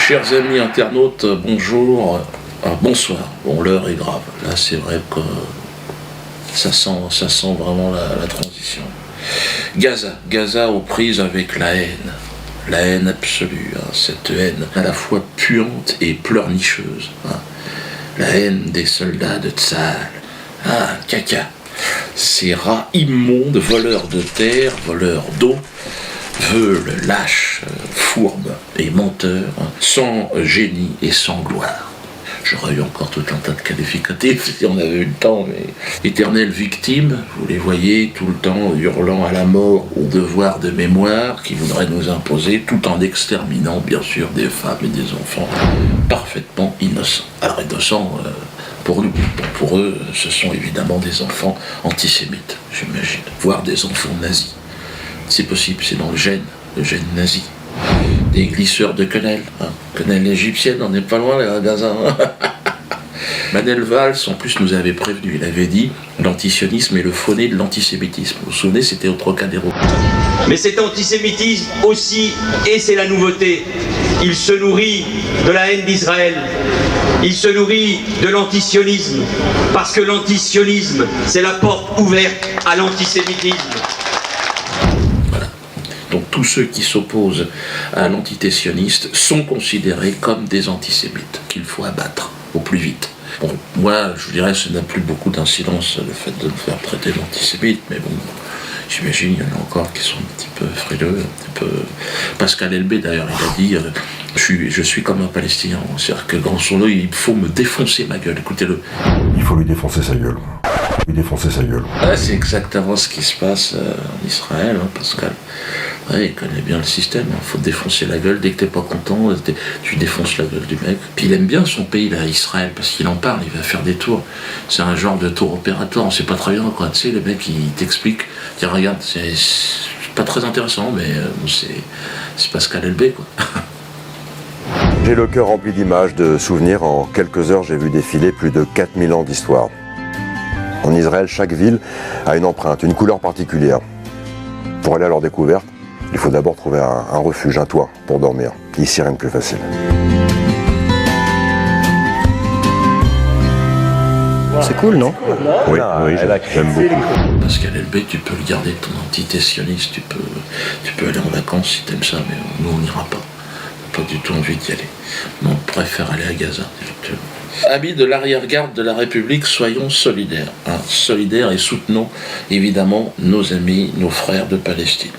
Chers amis internautes, bonjour, bonsoir. Bon, l'heure est grave. Là, c'est vrai que ça sent vraiment la transition. Gaza aux prises avec la haine absolue, cette haine à la fois puante et pleurnicheuse. La haine des soldats de Tsahal. Caca. Ces rats immondes, voleurs de terre, voleurs d'eau, veules, lâches, fourbes et menteurs, sans génie et sans gloire. J'aurais eu encore tout un tas de qualificatifs si on avait eu le temps, mais éternelles victimes, vous les voyez tout le temps hurlant à la mort au devoir de mémoire qui voudrait nous imposer, tout en exterminant bien sûr des femmes et des enfants parfaitement innocents. Alors innocents pour nous, pour eux, ce sont évidemment des enfants antisémites, j'imagine, voire des enfants nazis. C'est possible, c'est dans le gène nazi. Des glisseurs de quenelle, quenelle égyptienne, on n'est pas loin les Gaza. Manel Valls, en plus, nous avait prévenu, il avait dit l'antisionisme est le fauné de l'antisémitisme. Vous vous souvenez, c'était au Trocadéro. Mais cet antisémitisme aussi, et c'est la nouveauté, il se nourrit de la haine d'Israël. Il se nourrit de l'antisionisme, parce que l'antisionisme, c'est la porte ouverte à l'antisémitisme. Donc tous ceux qui s'opposent à l'entité sioniste sont considérés comme des antisémites, qu'il faut abattre au plus vite. Bon, moi, je dirais que ça n'a plus beaucoup d'incidence, le fait de me faire traiter d'antisémite, mais bon, j'imagine qu'il y en a encore qui sont un petit peu frileux, un petit peu... Pascal Elbé, d'ailleurs, il a dit je suis comme un Palestinien, c'est-à-dire que grosso il faut me défoncer ma gueule, écoutez-le. Il faut lui défoncer sa gueule. Lui défoncer sa gueule. C'est exactement ce qui se passe en Israël, Pascal. Ouais, il connaît bien le système, il faut défoncer la gueule, dès que t'es pas content, tu défonces la gueule du mec. Puis il aime bien son pays, là, Israël, parce qu'il en parle, il va faire des tours. C'est un genre de tour opératoire, on sait pas très bien quoi, tu sais, les mecs ils t'expliquent, tiens regarde, c'est pas très intéressant, mais c'est Pascal Elbé, quoi. J'ai le cœur rempli d'images, de souvenirs. En quelques heures, j'ai vu défiler plus de 4000 ans d'histoire. En Israël, chaque ville a une empreinte, une couleur particulière. Pour aller à leur découverte, il faut d'abord trouver un refuge, un toit pour dormir. Ici, rien de plus facile. C'est cool, non? Oui, j'aime beaucoup. Pascal Elbé, tu peux le garder, ton entité sioniste, tu peux aller en vacances si t'aimes ça, mais nous on n'ira pas. On n'a pas du tout envie d'y aller. On préfère aller à Gaza, directement. Amis de l'arrière-garde de la République, soyons solidaires. Solidaires et soutenons évidemment nos amis, nos frères de Palestine,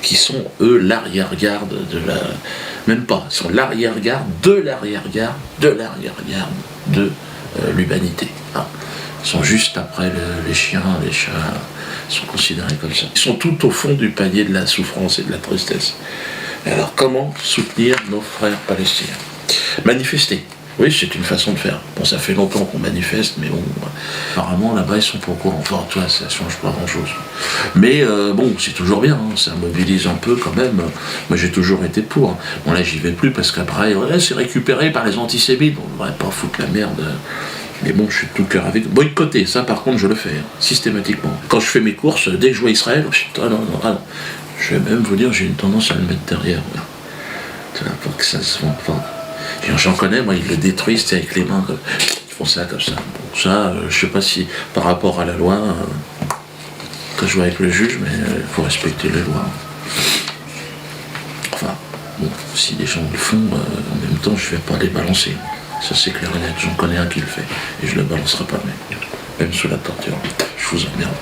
qui sont eux l'arrière-garde de la... Même pas, ils sont l'arrière-garde de l'arrière-garde de l'arrière-garde de l'humanité. Ils sont juste après les chiens, les chats, ils sont considérés comme ça. Ils sont tout au fond du panier de la souffrance et de la tristesse. Et alors comment soutenir nos frères palestiniens? Manifester. Oui, c'est une façon de faire. Bon, ça fait longtemps qu'on manifeste, mais bon, apparemment, là-bas, ils sont pas au courant. Enfin, toi, ça change pas grand-chose. Mais bon, c'est toujours bien, ça mobilise un peu quand même. Moi, j'ai toujours été pour. Bon, là, j'y vais plus, parce qu'après, c'est récupéré par les antisémites. On ne devrait pas foutre la merde. Mais bon, je suis de tout cœur avec. Boycotter, ça, par contre, je le fais, systématiquement. Quand je fais mes courses, dès que je vois Israël, non. Je vais même vous dire, j'ai une tendance à le mettre derrière. Pour que ça se vende pas. J'en connais, moi, ils le détruisent avec les mains, ils font ça comme ça. Bon, ça, je sais pas si, par rapport à la loi, que je vois avec le juge, mais il faut respecter les lois. Enfin, bon, si les gens le font, en même temps, je vais pas les balancer. Ça, c'est clair et net. J'en connais un qui le fait, et je le balancerai pas, même sous la torture. Je vous emmerde.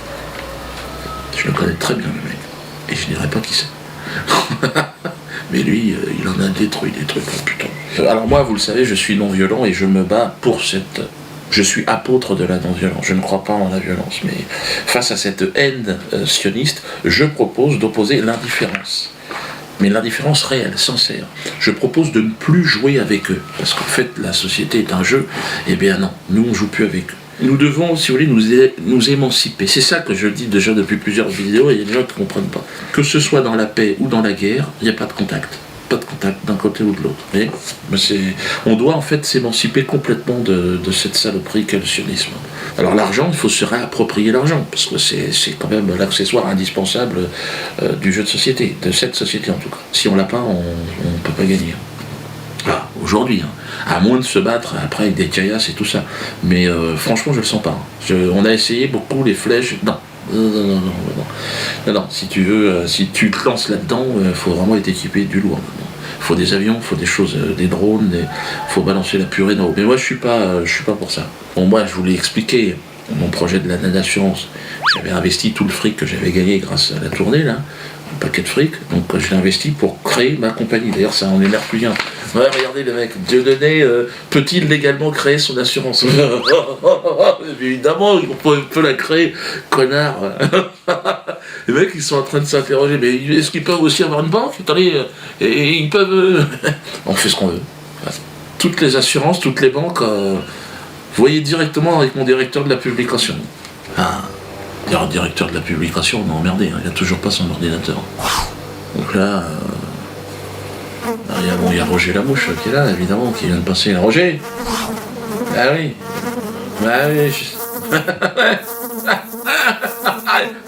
Je le connais très bien, le mec, et je dirais pas qui c'est. Mais lui, il en a détruit des trucs, putain. Alors moi, vous le savez, je suis non-violent et je me bats pour cette... Je suis apôtre de la non-violence. Je ne crois pas en la violence. Mais face à cette haine sioniste, je propose d'opposer l'indifférence. Mais l'indifférence réelle, sincère. Je propose de ne plus jouer avec eux. Parce qu'en fait, la société est un jeu. Eh bien non, nous on ne joue plus avec eux. Nous devons, si vous voulez, nous émanciper. C'est ça que je dis déjà depuis plusieurs vidéos et il y a des gens qui ne comprennent pas. Que ce soit dans la paix ou dans la guerre, il n'y a pas de contact. Pas de contact d'un côté ou de l'autre. Mais on doit en fait s'émanciper complètement de cette saloperie qu'est le sionisme. Alors l'argent, il faut se réapproprier l'argent, parce que c'est quand même l'accessoire indispensable du jeu de société, de cette société en tout cas. Si on l'a pas, on ne peut pas gagner. Ah, aujourd'hui, hein. À moins de se battre après avec des caillasses et tout ça. Mais franchement, je le sens pas. On a essayé beaucoup les flèches. Non. Non, si tu veux, si tu te lances là-dedans, il faut vraiment être équipé du lourd. Il faut des avions, il faut des choses, des drones, il faut balancer la purée dans l'eau. Mais moi, je suis pas pour ça. Bon, moi, je voulais expliquer mon projet de la assurance. J'avais investi tout le fric que j'avais gagné grâce à la tournée, là, un paquet de fric. Donc, je l'ai investi pour créer ma compagnie. D'ailleurs, ça en énerve plus bien. Ouais, regardez le mec, Dieudonné peut-il légalement créer son assurance? Évidemment, on peut la créer, connard. Les mecs, ils sont en train de s'interroger, mais est-ce qu'ils peuvent aussi avoir une banque? Attendez, et ils peuvent... On fait ce qu'on veut. Toutes les assurances, toutes les banques, vous voyez directement avec mon directeur de la publication. Ah, le directeur de la publication, on est emmerdé, hein, il n'a toujours pas son ordinateur. Donc là... il y a Roger Lamouche qui est là, évidemment, qui vient de passer. Roger! Ah oui. Ah oui.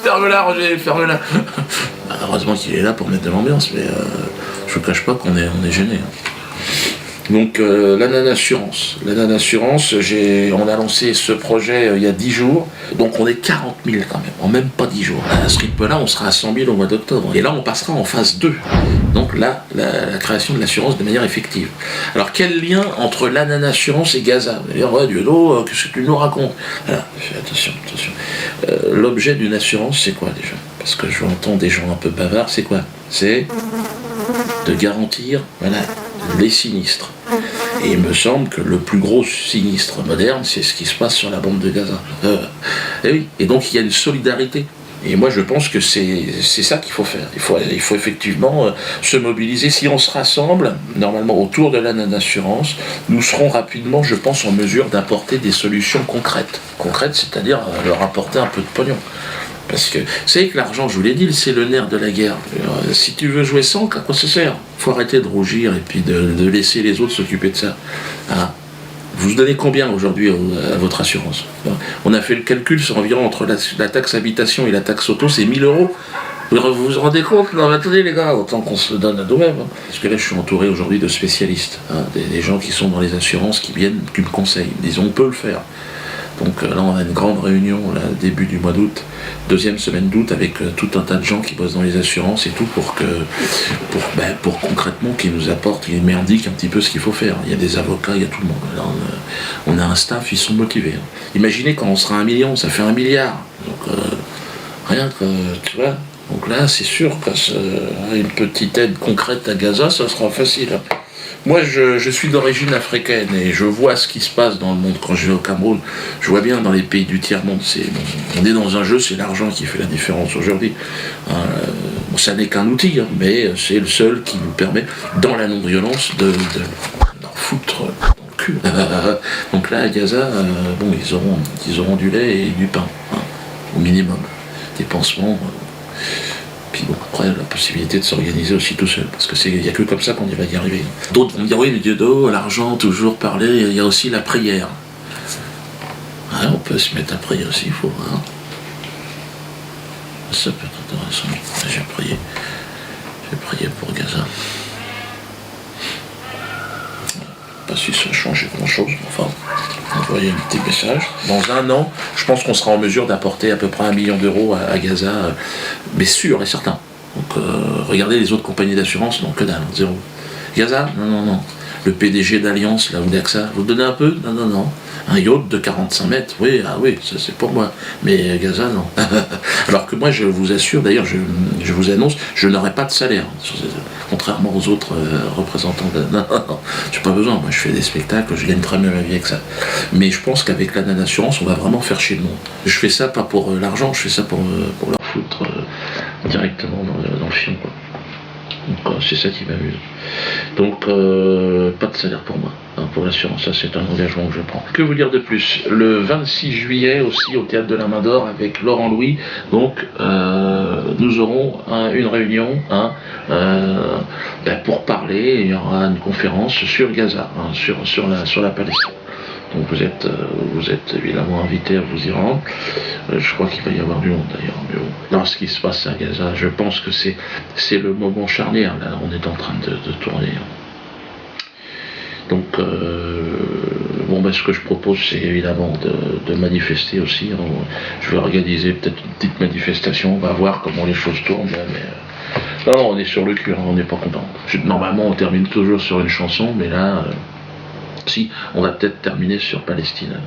Ferme-la, Roger, ferme-la. Heureusement qu'il est là pour mettre de l'ambiance, mais je vous cache pas qu'on est gêné. Donc l'ANAN Assurance, on a lancé ce projet il y a 10 jours, donc on est 40 000 quand même, en même pas 10 jours. À ce rythme-là, on sera à 100 000 au mois d'octobre. Et là, on passera en phase 2, donc là, la création de l'assurance de manière effective. Alors quel lien entre l'ANAN Assurance et Gaza? Vous allez dire, ouais, Dieudo, qu'est-ce que tu nous racontes? Alors, attention. L'objet d'une assurance, c'est quoi déjà? Parce que je entends des gens un peu bavards, c'est quoi? C'est de garantir, voilà, les sinistres. Et il me semble que le plus gros sinistre moderne, c'est ce qui se passe sur la bande de Gaza. Et oui, et donc il y a une solidarité. Et moi je pense que c'est ça qu'il faut faire. Il faut effectivement se mobiliser. Si on se rassemble, normalement autour de l'ANAN Assurance, nous serons rapidement, je pense, en mesure d'apporter des solutions concrètes. Concrètes, c'est-à-dire leur apporter un peu de pognon. Parce que, vous savez que l'argent, je vous l'ai dit, c'est le nerf de la guerre. Si tu veux jouer sans, à quoi ça sert? Faut arrêter de rougir et puis de laisser les autres s'occuper de ça. Hein? Vous donnez combien aujourd'hui à votre assurance? On a fait le calcul sur environ entre la taxe habitation et la taxe auto, c'est 1 000 €. Vous vous rendez compte? Non, mais attendez les gars, autant qu'on se donne à nous-mêmes. Hein. Parce que là, je suis entouré aujourd'hui de spécialistes, hein, des gens qui sont dans les assurances, qui viennent, qui me conseillent. Ils disent, on peut le faire. Donc là, on a une grande réunion, là, début du mois d'août, deuxième semaine d'août, avec tout un tas de gens qui bossent dans les assurances et tout, pour concrètement qu'ils nous apportent, qu'ils m'indiquent un petit peu ce qu'il faut faire. Il y a des avocats, il y a tout le monde. Là, on a un staff, ils sont motivés. Hein. Imaginez quand on sera 1 million, ça fait 1 milliard. Donc rien que, tu vois. Donc là, c'est sûr qu'une petite aide concrète à Gaza, ça sera facile. Hein. Moi, je suis d'origine africaine et je vois ce qui se passe dans le monde. Quand je vais au Cameroun, je vois bien dans les pays du tiers-monde. On est dans un jeu, c'est l'argent qui fait la différence aujourd'hui. Ça n'est qu'un outil, hein, mais c'est le seul qui nous permet, dans la non-violence, d'en foutre dans le cul. Donc là, à Gaza, ils auront du lait et du pain, hein, au minimum. Des pansements. Puis bon, après, la possibilité de s'organiser aussi tout seul, parce que il n'y a que comme ça qu'on va y arriver. D'autres vont me dire, oui, mais Dieudo, l'argent, toujours parler, il y a aussi la prière. Hein, on peut se mettre à prier aussi, il faut. Hein. Ça peut être intéressant. J'ai prié pour Gaza. Pas si ça a changé grand-chose, enfin, envoyer un petit message. Dans 1 an, je pense qu'on sera en mesure d'apporter à peu près 1 million d'euros à Gaza, mais sûr et certain. Donc, regardez les autres compagnies d'assurance, non, que dalle, 0. Gaza, non. Le PDG d'Alliance, là, ou d'AXA, vous donnez un peu? Non. Un yacht de 45 mètres, oui, ça c'est pour moi. Mais Gaza, non. Alors que moi, je vous assure, d'ailleurs, je vous annonce, je n'aurai pas de salaire. Contrairement aux autres représentants de... Non, j'ai pas besoin. Moi, je fais des spectacles, je gagne très bien ma vie avec ça. Mais je pense qu'avec l'ANAN Assurance, on va vraiment faire chier le monde. Je fais ça pas pour l'argent, je fais ça pour leur foutre directement dans le fion, quoi. Donc c'est ça qui m'amuse. Donc pas de salaire pour moi, hein, pour l'assurance, ça c'est un engagement que je prends. Que vous dire de plus? Le 26 juillet aussi au Théâtre de la Main d'Or avec Laurent Louis, donc nous aurons une réunion pour parler, il y aura une conférence sur Gaza, hein, sur la Palestine. Donc vous êtes évidemment invité à vous y rendre. Je crois qu'il va y avoir du monde d'ailleurs. Mais bon, dans ce qui se passe à Gaza, je pense que c'est le moment charnière. Là, on est en train de tourner. Donc, bon, ben, ce que je propose, c'est évidemment de manifester aussi. Je vais organiser peut-être une petite manifestation, on va voir comment les choses tournent. Là, mais, non, on est sur le cul, hein, on n'est pas content. Normalement, on termine toujours sur une chanson, mais là, si, on va peut-être terminer sur Palestine.